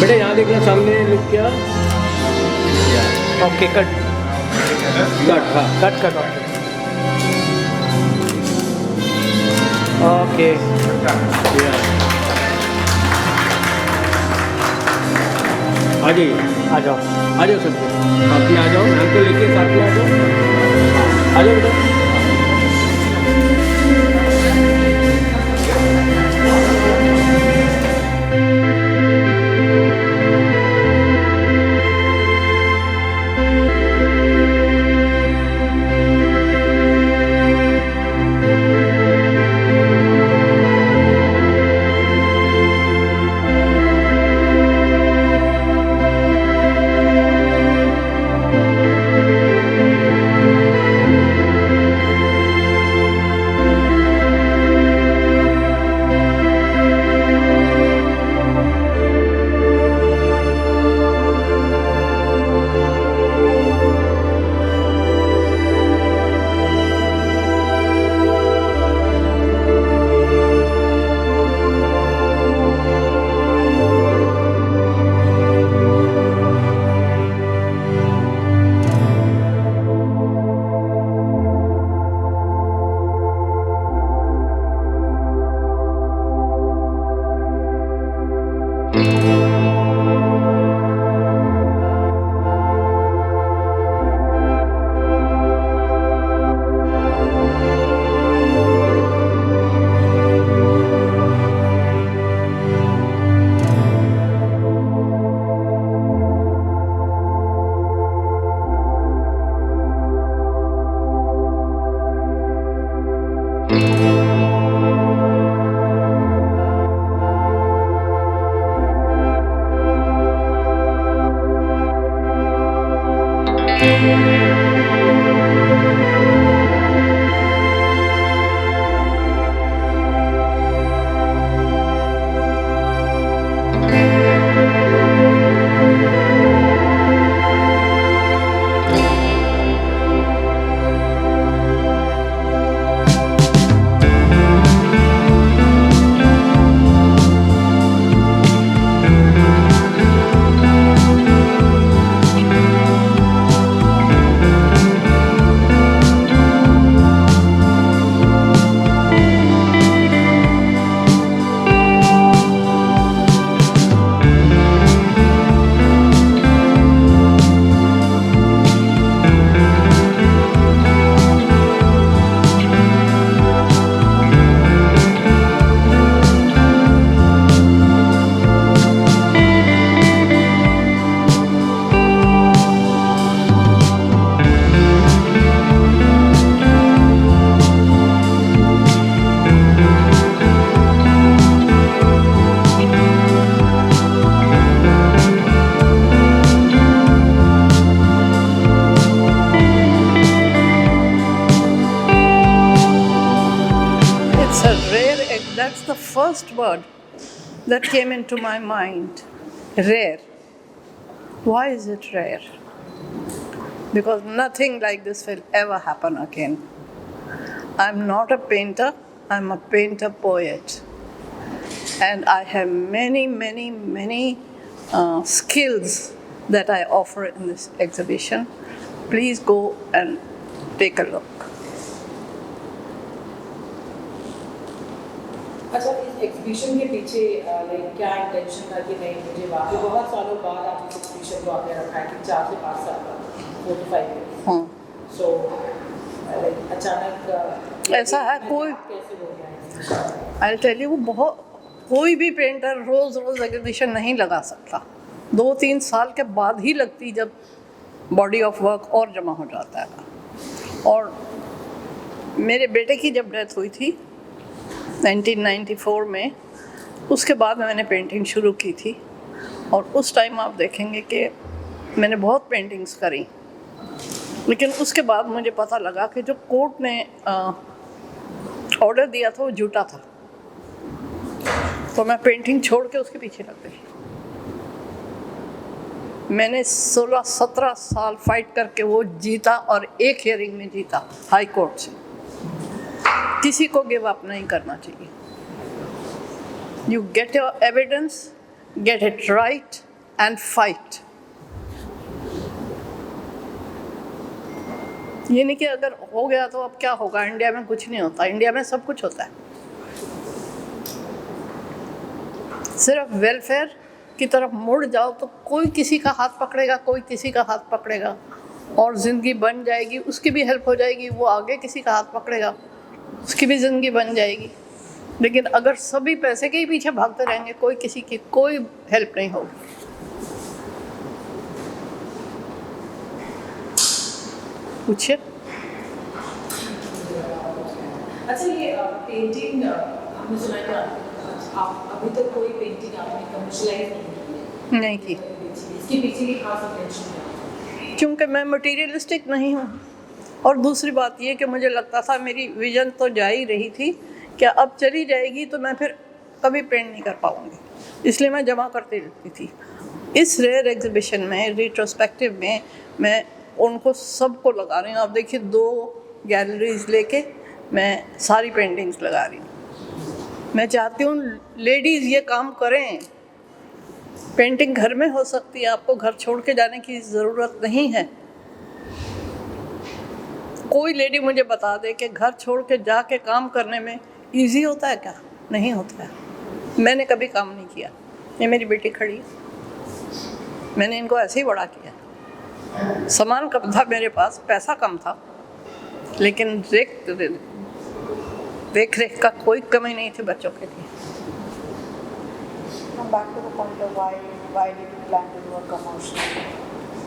बेटा यहाँ देखना, सामने लुक किया। ओके कट कट, हाँ कट कट ओके आ जाइए, आ जाओ। आ जाओ सबको, साथ में आ जाओ, हमको लेके साथ में आ जाओ, आ जाओ बेटा। That's the first word that came into my mind. Rare. Why is it rare? Because nothing like this will ever happen again. I'm not a painter, I'm a painter poet. And I have many skills that I offer in this exhibition. Please go and take a look. अच्छा, इस exhibition के पीछे like क्या intention था कि नहीं मुझे वाकई बहुत सालों बाद आप इस एग्जीबिशन को आपने रखा है कि 4 से 5 साल बाद 4 to 5 years. हाँ. So लाइक अचानक ऐसा है कोई कैसे हो गया? I'll tell you, कोई भी पेंटर रोज एग्जीबिशन नहीं लगा सकता. 2-3 साल के बाद ही लगती, जब बॉडी ऑफ वर्क और जमा हो जाता है. और मेरे बेटे की जब डेथ हुई थी 1994 में, उसके बाद मैंने पेंटिंग शुरू की थी. और उस टाइम आप देखेंगे कि मैंने बहुत पेंटिंग्स करी, लेकिन उसके बाद मुझे पता लगा कि जो कोर्ट ने ऑर्डर दिया था वो झूठा था. तो मैं पेंटिंग छोड़ के उसके पीछे लग गई. मैंने 16-17 साल फाइट करके वो जीता, और एक हियरिंग में जीता हाई कोर्ट से. किसी को गिव अप नहीं करना चाहिए. You get your evidence, get it right and fight. ये नहीं कि अगर हो गया तो अब क्या होगा. इंडिया में कुछ नहीं होता. इंडिया में सब कुछ होता है. सिर्फ वेलफेयर की तरफ मुड़ जाओ तो कोई किसी का हाथ पकड़ेगा, कोई किसी का हाथ पकड़ेगा और ज़िंदगी बन जाएगी. उसकी भी हेल्प हो जाएगी. वो आगे किसी का हाथ पकड़ेगा, उसकी भी ज़िंदगी बन जाएगी. लेकिन अगर सभी पैसे के ही पीछे भागते रहेंगे, कोई किसी की कोई हेल्प नहीं होगी. पूछिए. अच्छा, ये पेंटिंग हमने सुना है कि आप अभी तक कोई पेंटिंग आपने कमर्शियलाइज नहीं की. इसके पीछे की खास इंटेंशन क्या है? क्योंकि मैं मटीरियलिस्टिक नहीं हूँ. और दूसरी बात ये कि मुझे लगता था मेरी विजन तो जा ही रही थी कि अब चली जाएगी तो मैं फिर कभी पेंट नहीं कर पाऊँगी. इसलिए मैं जमा करती रहती थी. इस रेयर एग्जीबिशन में, रिट्रोस्पेक्टिव में, मैं उनको सबको लगा रही हूँ. आप देखिए 2 गैलरीज लेके मैं सारी पेंटिंग्स लगा रही हूँ. मैं चाहती हूँ लेडीज़ ये काम करें. पेंटिंग घर में हो सकती है. आपको घर छोड़ के जाने की ज़रूरत नहीं है. कोई लेडी मुझे बता दे कि घर छोड़ के जाके काम करने में इजी होता है क्या? नहीं होता है. मैंने कभी काम नहीं किया. ये मेरी बेटी खड़ी है. मैंने इनको ऐसे ही बड़ा किया. सामान कम था मेरे पास, पैसा कम था, लेकिन देख रेख का कोई कमी नहीं थी बच्चों के लिए. Come back to the point of why did you plan to do a commercial?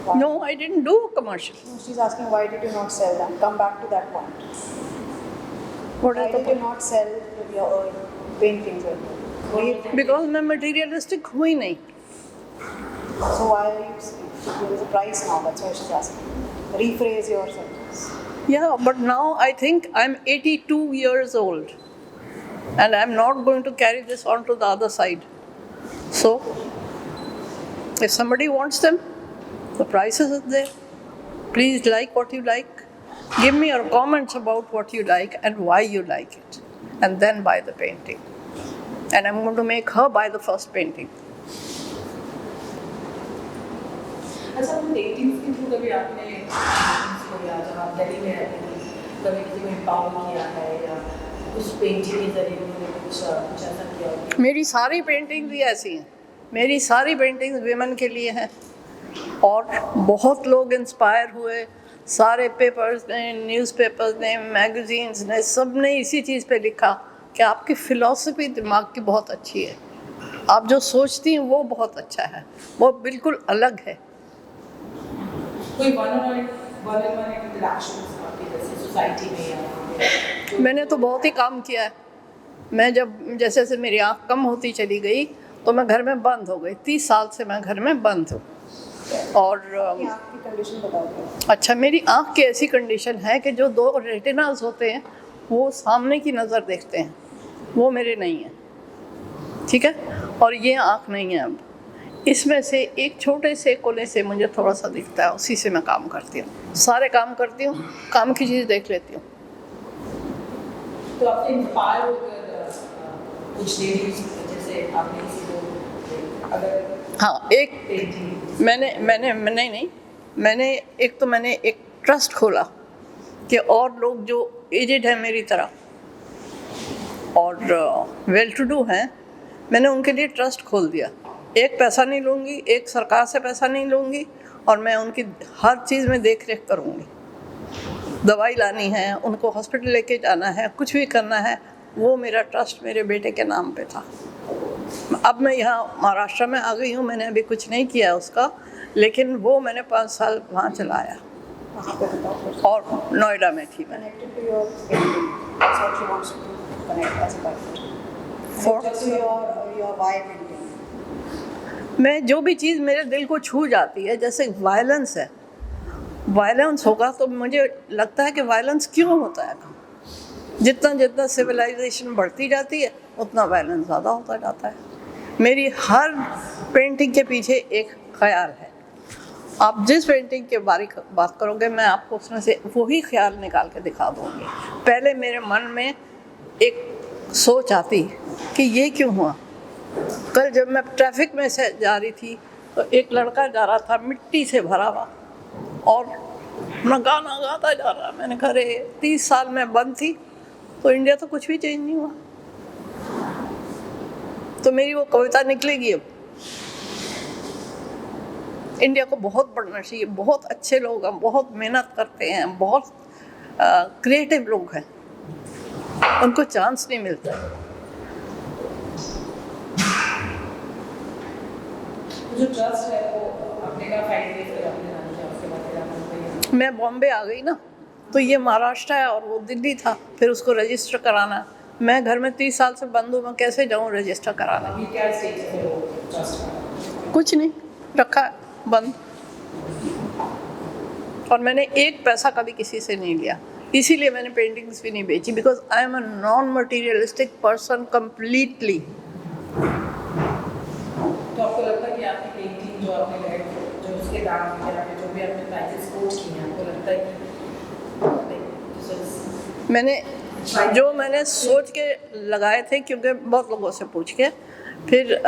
Why? No, I didn't do commercial. No, she's asking why did you not sell them? Come back to that point. What Why is the did you not sell your paintings? Because मैं materialistic हुई नहीं. So why are you saying? There is a price now, that's why she's asking. Rephrase your sentence. Yeah, but now I think I'm 82 years old and I'm not going to carry this on to the other side. So, if somebody wants them, the prices are there. Please like what you like. Give me your comments about what you like and why you like it. And then buy the painting. And I'm going to make her buy the first painting. अच्छा, वो paintings के through कभी आपने या जब आप दिल्ली में रहती थी कभी किसी को एम्पावर किया है या कुछ पेंटिंग के जरिए उन्होंने कुछ ऐसा किया हो? मेरी सारी पेंटिंग्स भी ऐसी हैं. मेरी सारी पेंटिंग्स विमेन के लिए हैं. और बहुत लोग इंस्पायर हुए. सारे पेपर्स ने, न्यूज़पेपर्स ने, मैगजीन्स ने, सब ने इसी चीज़ पे लिखा कि आपकी फ़िलॉसफी दिमाग की बहुत अच्छी है. आप जो सोचती हैं वो बहुत अच्छा है. वो बिल्कुल अलग है. कोई वन इंटरैक्शंस आपके जैसे सोसाइटी में या मैंने तो बहुत ही काम किया है. मैं जब जैसे जैसे मेरी आँख कम होती चली गई तो मैं घर में बंद हो गई. 30 साल से मैं घर में बंद हूँ. और आपकी कंडीशन बताओ. अच्छा, मेरी आँख की ऐसी कंडीशन है कि जो 2 रेटिनास होते हैं वो सामने की नज़र देखते हैं, वो मेरे नहीं है. ठीक है. और ये आँख नहीं है. अब इसमें से एक छोटे से कोने से मुझे थोड़ा सा दिखता है, उसी से मैं काम करती हूँ. सारे काम करती हूँ, काम की चीज़ देख लेती हूँ. तो आपसे इंस्पायर होकर कुछ लेडीज जैसे आपने किसी को अगर हाँ, एक पेंटिंग मैंने एक ट्रस्ट खोला कि और लोग जो एजेड हैं मेरी तरह और वेल टू डू हैं, मैंने उनके लिए ट्रस्ट खोल दिया. एक पैसा नहीं लूँगी, एक सरकार से पैसा नहीं लूँगी और मैं उनकी हर चीज़ में देख रेख करूँगी. दवाई लानी है, उनको हॉस्पिटल लेके जाना है, कुछ भी करना है, वो मेरा ट्रस्ट मेरे बेटे के नाम पे था. अब मैं यहाँ महाराष्ट्र में आ गई हूँ. मैंने अभी कुछ नहीं किया उसका, लेकिन वो मैंने 5 साल वहाँ चलाया और नोएडा में थी मैं. Connected to your painting. That's what she wants to connect as a part. Connected to your why painting. मैं जो भी चीज़ मेरे दिल को छू जाती है, जैसे वायलेंस है, वायलेंस होगा तो मुझे लगता है कि वायलेंस क्यों होता है. जितना जितना सिविलाइजेशन बढ़ती जाती है उतना वायलेंस ज़्यादा होता जाता है. मेरी हर पेंटिंग के पीछे एक ख्याल है. आप जिस पेंटिंग के बारे में बात करोगे मैं आपको उसमें से वही ख्याल निकाल के दिखा दूँगी. पहले मेरे मन में एक सोच आती कि ये क्यों हुआ। कल जब मैं ट्रैफिक में से जा रही थी तो एक लड़का जा रहा था मिट्टी से भरा हुआ और अपना गाना गाता जा रहा। मैंने कहा अरे 30 साल में बंद थी तो इंडिया तो कुछ भी चेंज नहीं हुआ। तो मेरी वो कविता निकलेगी अब। इंडिया को बहुत बढ़ना चाहिए, बहुत अच्छे लोग हैं, बहुत मेहनत करते हैं, बहुत क्रिएटिव लोग हैं, उनको चांस नहीं मिलता। जो ट्रस्ट है वो अपने का 5 डेज का आपने जाना किया, उसके बाद फिर आप मैं बॉम्बे आ गई ना, तो ये महाराष्ट्र है और वो दिल्ली था, फिर उसको रजिस्टर कराना। मैं घर में 30 साल से बंद हूँ, मैं कैसे जाऊँ रजिस्टर कराने। अभी क्या स्टेज है वो ट्रस्ट का? कुछ नहीं, रखा है बंद। और मैंने एक पैसा कभी किसी से नहीं लिया, इसीलिए मैंने पेंटिंग्स भी नहीं बेची, because I am a non materialistic person completely. तो आपको लगता है कि आपकी पेंटिंग जो आपने लगाई, जो उसके दाम या फिर जो भी आपने प्राइसेस कोट किए हैं, आपको लगता है कि मैंने सोच के लगाए थे, क्योंकि बहुत लोगों से पूछ के, फिर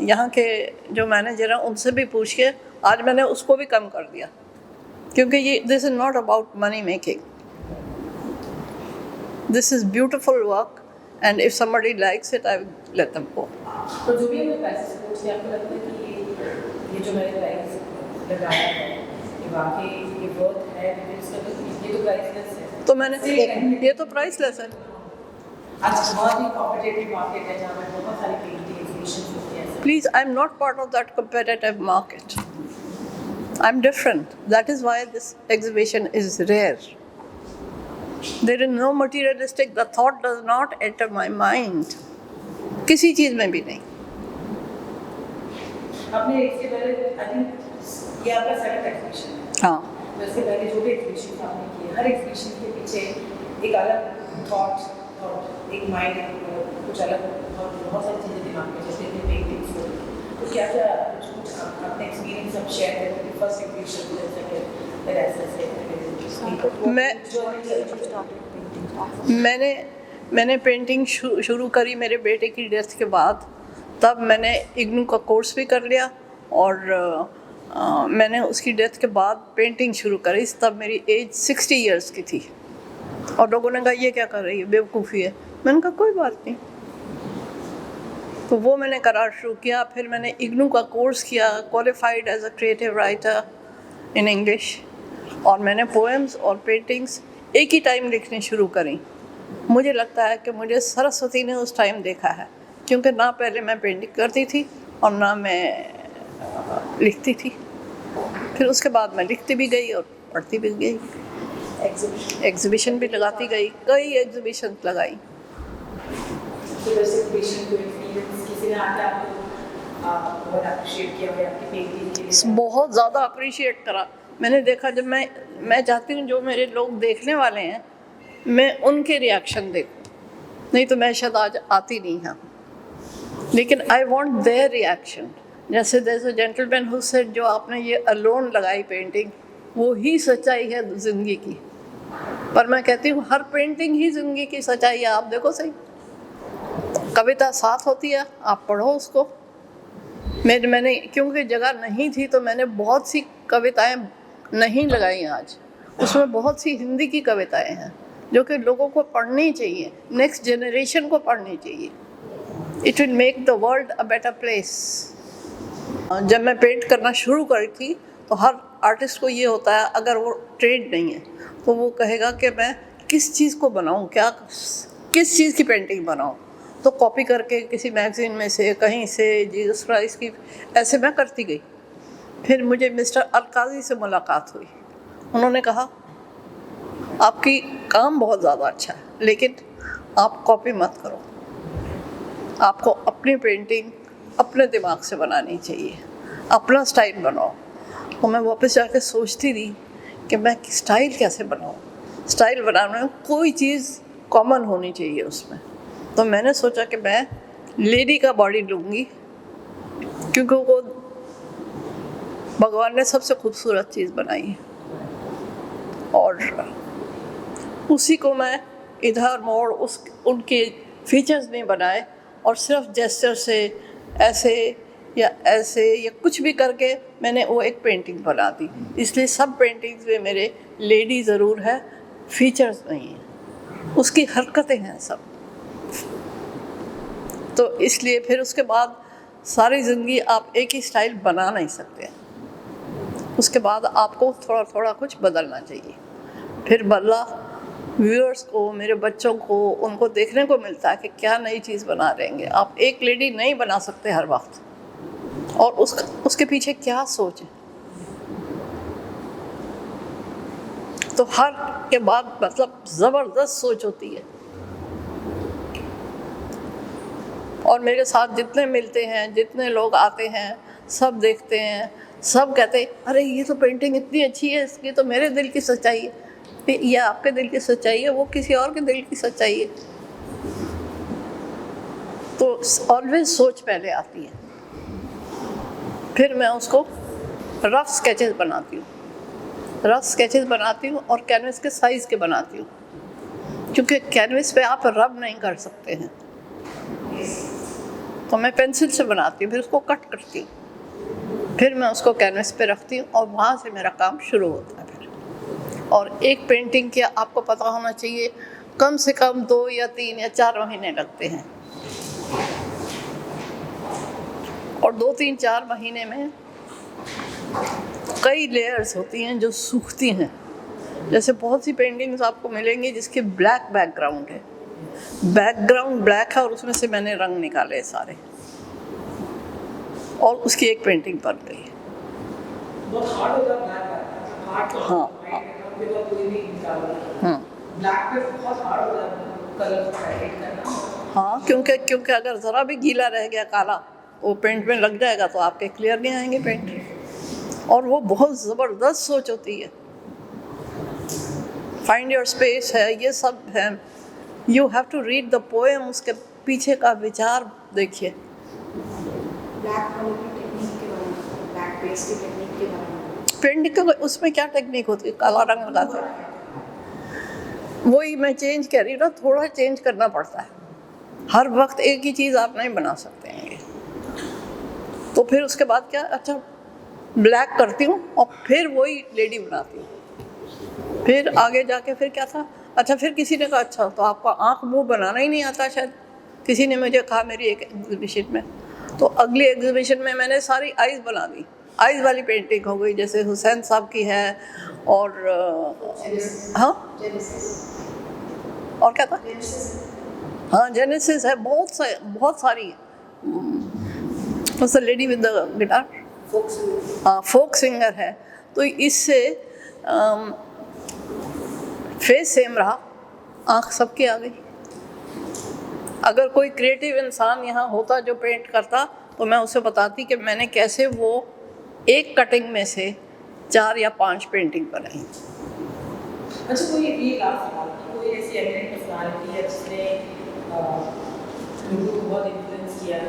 यहाँ के जो मैनेजर हैं उनसे भी पूछ के आज मैंने उसको भी कम कर दिया, क्योंकि ये this is not about money making, this is beautiful work and if somebody likes it I will let them go. तो जो भी हमने प्राइसेस कोट किए, आपको लगता है कि ये जो मैंने प्राइस लगाया है ये वाकई ये वर्थ है, ये तो प्राइसलेस है। तो मैंने ये तो प्राइसलेस है। आज बहुत ही कॉम्पिटिटिव मार्केट है जहाँ पे बहुत सारी पेंटिंग एग्जीबिशन होती है। Please, I'm not part of that competitive market. I'm different. That is why this exhibition is rare. There is no materialistic, the thought does not enter my mind. किसी चीज़ में भी नहीं। आपने इसके पहले आई थिंक ये आपका सेकंड एग्जीबिशन है। हाँ। इससे पहले जो भी एग्जीबिशन आपने किए, हर एग्जीबिशन के पीछे एक अलग थॉट, एक माइंड, कुछ अलग बहुत सारी चीज़ें दिमाग में, जैसे पेंटिंग्स हो। तो क्या कुछ अपने एक्सपीरियंस आप शेयर करें कि फर्स्ट एग्जीबिशन जैसे कि मैंने पेंटिंग शुरू करी मेरे बेटे की डेथ के बाद। तब मैंने इग्नू का कोर्स भी कर लिया और मैंने उसकी डेथ के बाद पेंटिंग शुरू करी। तब मेरी एज 60 इयर्स की थी और लोगों ने कहा ये क्या कर रही है, बेवकूफ़ी है। मैंने कहा कोई बात नहीं। तो वो मैंने करार शुरू किया। फिर मैंने इग्नू का कोर्स किया, qualified as a creative writer in English, और मैंने पोएम्स और पेंटिंग्स एक ही टाइम लिखनी शुरू करी। मुझे लगता है कि मुझे सरस्वती ने उस टाइम देखा है, क्योंकि ना पहले मैं पेंटिंग करती थी और ना मैं लिखती थी। फिर उसके बाद मैं लिखती भी गई और पढ़ती भी गई, एग्जीबिशन भी लगाती गई, कई एग्जीबिशन लगाई। बहुत ज़्यादा अप्रिशिएट करा मैंने। देखा जब मैं चाहती हूँ जो मेरे लोग देखने वाले हैं मैं उनके रिएक्शन देखूँ, नहीं तो मैं शायद आज आती नहीं यहाँ। लेकिन आई वॉन्ट देयर रिएक्शन। जैसे there is a gentleman who said, जो आपने ये अलोन लगाई पेंटिंग, वो ही सच्चाई है ज़िंदगी की। पर मैं कहती हूँ हर पेंटिंग ही ज़िंदगी की सच्चाई है। आप देखो सही, कविता साथ होती है, आप पढ़ो उसको। मैंने क्योंकि जगह नहीं थी तो मैंने बहुत सी कविताएं नहीं लगाई आज। उसमें बहुत सी हिंदी की कविताएं हैं जो कि लोगों को पढ़नी चाहिए, नेक्स्ट जनरेशन को पढ़नी चाहिए। It will make the world a better place. जब मैं पेंट करना शुरू करी थी तो हर आर्टिस्ट को ये होता है, अगर वो ट्रेड नहीं है तो वो कहेगा कि मैं किस चीज़ को बनाऊं, किस चीज़ की पेंटिंग बनाऊं। तो कॉपी करके किसी मैगज़ीन में से, कहीं से, जीसस क्राइस्ट की, ऐसे मैं करती गई। फिर मुझे मिस्टर अलकाज़ी से मुलाकात हुई। उन्होंने कहा आपकी काम बहुत ज़्यादा अच्छा है, लेकिन आप कॉपी मत करो, आपको अपनी पेंटिंग अपने दिमाग से बनानी चाहिए, अपना स्टाइल बनाओ। तो मैं वापस जाके सोचती थी कि मैं स्टाइल कैसे बनाऊँ। स्टाइल बनाने में कोई चीज़ कॉमन होनी चाहिए उसमें। तो मैंने सोचा कि मैं लेडी का बॉडी लूँगी, क्योंकि वो भगवान ने सबसे खूबसूरत चीज़ बनाई है और उसी को मैं इधर मोड़ उस उनके फीचर्स नहीं बनाए और सिर्फ जेस्चर से ऐसे या कुछ भी करके मैंने वो एक पेंटिंग बना दी। इसलिए सब पेंटिंग्स में मेरे लेडी ज़रूर है, फीचर्स नहीं है, उसकी हरकतें हैं सब। तो इसलिए फिर उसके बाद सारी ज़िंदगी आप एक ही स्टाइल बना नहीं सकते, उसके बाद आपको थोड़ा थोड़ा कुछ बदलना चाहिए। फिर बदला, व्यूअर्स को, मेरे बच्चों को, उनको देखने को मिलता है कि क्या नई चीज़ बना रहेंगे। आप एक लेडी नहीं बना सकते हर वक्त, और उसके पीछे क्या सोच है। तो हर के बाद मतलब ज़बरदस्त सोच होती है। और मेरे साथ जितने मिलते हैं, जितने लोग आते हैं, सब देखते हैं, सब कहते हैं अरे ये तो पेंटिंग इतनी अच्छी है, इसकी तो मेरे दिल की सच्चाई है। ये आपके दिल की सच्चाई है, वो किसी और के दिल की सच्चाई है। तो ऑलवेज सोच पहले आती है, फिर मैं उसको रफ स्केचेस बनाती हूँ और कैनवस के साइज़ के बनाती हूँ, क्योंकि कैनवस पे आप रब नहीं कर सकते हैं। तो मैं पेंसिल से बनाती हूँ, फिर उसको कट करती हूँ, फिर मैं उसको कैनवस पे रखती हूँ और वहाँ से मेरा काम शुरू होता है। फिर और एक पेंटिंग के आपको पता होना चाहिए कम से कम 2 या 3 या 4 महीने लगते हैं, और 2, 3, 4 महीने में कई लेयर्स होती हैं जो सूखती हैं। जैसे बहुत सी पेंटिंग्स आपको मिलेंगी जिसके ब्लैक बैकग्राउंड है, बैकग्राउंड ब्लैक है और उसमें से मैंने रंग निकाले सारे, और उसकी एक पेंटिंग बन गई है। बहुत हार्ड होता है ब्लैक, हार्ड। हाँ हाँ ब्लैक पे बहुत हार्ड होता है कलर पैलेट करना। हाँ, क्योंकि अगर ज़रा भी गीला रह गया काला, वो पेंट में लग जाएगा तो आपके क्लियर नहीं आएंगे पेंट। और वो बहुत ज़बरदस्त सोच होती है। फाइंड योर स्पेस है, ये सब है। You have to read the poem, उसके पीछे का विचार देखिए। ब्लैक कलर की टेक्निक के बारे में, ब्लैक पेस्ट की टेक्निक के बारे में। पेंटिंग का उसमें क्या टेक्निक होती है? काला रंग लगाते हैं, वही मैं चेंज कह रही हूँ ना, थोड़ा चेंज करना पड़ता है। हर वक्त एक ही चीज़ आप नहीं बना सकते हैं। तो फिर उसके बाद क्या, अच्छा ब्लैक करती हूँ और फिर वही लेडी बनाती हूँ। फिर आगे जाके फिर क्या था, अच्छा फिर किसी ने कहा अच्छा तो आपको आँख मुँह बनाना ही नहीं आता शायद, किसी ने मुझे कहा मेरी एक एग्जीबिशन में। तो अगली एग्जीबिशन में मैंने सारी आइज़ बना दी, आइज़ वाली पेंटिंग हो गई, जैसे हुसैन साहब की है। और हाँ, और क्या था, हाँ जेनेसिस है, बहुत सारी। लेडी विद द गिटार, हाँ फोक सिंगर है। तो इससे फेस सेम रहा, आँख सबकी आ गई। अगर कोई क्रिएटिव इंसान यहाँ होता जो पेंट करता, तो मैं उसे बताती कि मैंने कैसे वो एक कटिंग में से 4 या 5 पेंटिंग बनाई। अच्छा, कोई ये लास्ट सवाल, कोई ऐसी एमिनेंट पर्सनालिटी है जिसने लोगों को बहुत इन्फ्लुएंस किया है,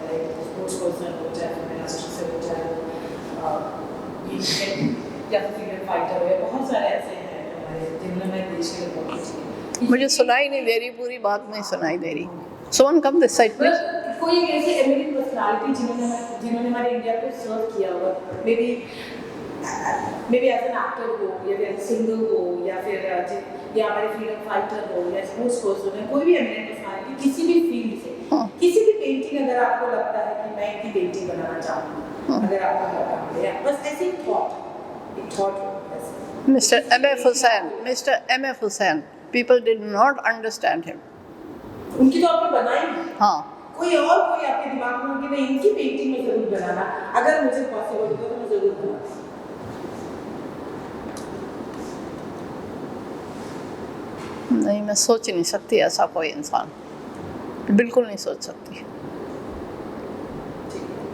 लाइक स्पोर्ट्स पर्सन हो चाहे मिनिस्टर से हो चाहे या फ्रीडम फाइटर हो, बहुत सारे ऐसे हैं हमारे जिनमें मैं देश के लिए बहुत अच्छी। मुझे सुनाई नहीं दे रही, पूरी बात नहीं सुनाई दे रही। सोन कम दिस साइड प्लीज। कोई एक ऐसी एमिनेंट पर्सनालिटी जिन्होंने हमारे इंडिया को सर्व किया हुआ, maybe as an actor हो या फिर सिंगर हो या फिर या हमारे फ्रीडम फाइटर हो या स्पोर्ट्स पर्सन है, कोई भी एमिनेंट पर्सनालिटी किसी भी फील्ड से, किसी भी पेंटिंग अगर आपको लगता है कि मैं इनकी पेंटिंग बनाना चाहती हूँ, अगर आपको मौका मिले, बस ऐसे एक thought Mr. M.F. Hussain, people did not understand him. उनकी तो आपने बनाई, हाँ, कोई आपके दिमाग में हो कि मैं इनकी पेंटिंग में जरूर बनाना, अगर मुझे पॉसिबल होगा तो मैं जरूर बनाऊंगा। नहीं, मैं सोच नहीं सकती ऐसा कोई इंसान, बिल्कुल नहीं सोच सकती।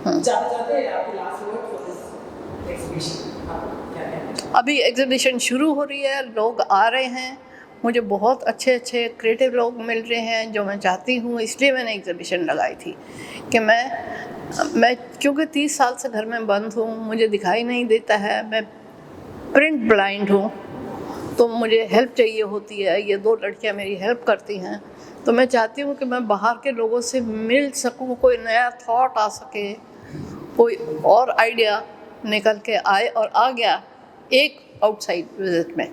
जाते आपके last word for this exhibition, आप क्या कहना चाहते हैं? अभी एग्जीबिशन शुरू हो रही है, लोग आ रहे हैं, मुझे बहुत अच्छे क्रिएटिव लोग मिल रहे हैं जो मैं चाहती हूँ। इसलिए मैंने एग्जीबिशन लगाई थी कि मैं क्योंकि 30 साल से घर में बंद हूँ, मुझे दिखाई नहीं देता है, मैं प्रिंट ब्लाइंड हूँ। तो मुझे हेल्प चाहिए होती है, ये 2 लड़कियां मेरी हेल्प करती हैं, तो मैं चाहती हूँ कि मैं बाहर के लोगों से मिल सकूँ, कोई नया थॉट आ सके, कोई और आइडिया निकल के आए, और आ गया एक आउटसाइड विजिट में।